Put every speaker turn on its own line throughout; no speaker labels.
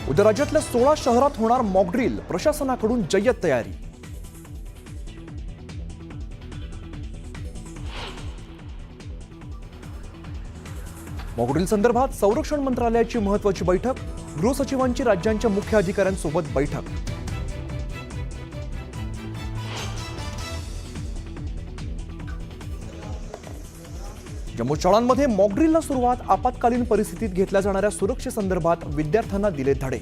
उद्या राज्यातल्या 16 शहरात होणार मॉकड्रिल, प्रशासनाकडून जय्यत तयारी. मॉकड्रिल संदर्भात संरक्षण मंत्रालयाची महत्त्वाची बैठक, गृहसचिवांची राज्यांच्या मुख्य अधिकाऱ्यांसोबत बैठक. जम्मू शाळांमध्ये मॉकड्रिलला सुरुवात, आपत्कालीन परिस्थितीत घेतल्या जाणाऱ्या सुरक्षेसंदर्भात विद्यार्थ्यांना दिले धडे.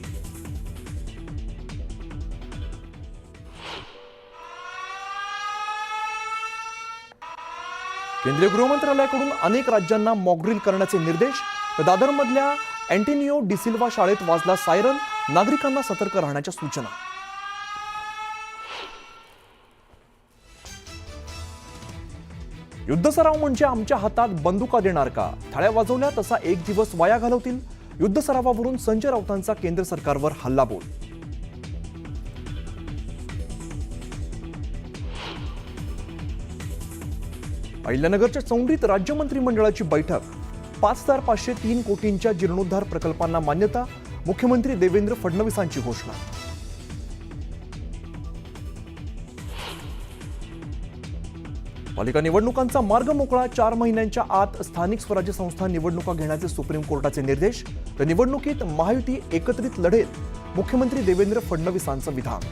केंद्रीय गृहमंत्रालयाकडून अनेक राज्यांना मॉकड्रिल करण्याचे निर्देश. दादरमधल्या अँटोनियो डिसिल्वा शाळेत वाजला सायरन, नागरिकांना सतर्क राहण्याच्या सूचना. युद्धसराव म्हणजे आमच्या हातात बंदुका देणार का? थाळ्या वाजवल्या तसा एक दिवस वाया घालवतील. युद्धसरावावरून संजय राऊतांचा केंद्र सरकारवर हल्लाबोल. अहिल्यानगरच्या चौंडीत राज्य मंत्रिमंडळाची बैठक. 5,503 कोटींच्या जीर्णोद्धार प्रकल्पांना मान्यता. मुख्यमंत्री देवेंद्र फडणवीसांची घोषणा. पालिका निवडणुकांचा मार्ग मोकळा. 4 महिन्यांच्या आत स्थानिक स्वराज्य संस्था निवडणुका घेण्याचे सुप्रीम कोर्टाचे निर्देश. तर निवडणुकीत महायुती एकत्रित लढेल, मुख्यमंत्री देवेंद्र फडणवीसांचं विधान.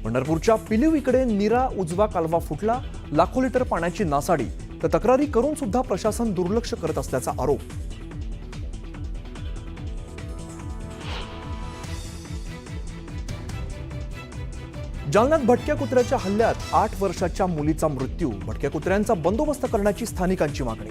पंढरपूरच्या पिलिवकडे नीरा उजवा कालवा फुटला. लाखो लिटर पाण्याची नासाडी. तर तक्रारी करून सुद्धा प्रशासन दुर्लक्ष करत असल्याचा आरोप. जालन्यात भटक्या कुत्र्याच्या हल्ल्यात 8 वर्षाच्या मुलीचा मृत्यू. भटक्या कुत्र्यांचा बंदोबस्त करण्याची स्थानिकांची मागणी.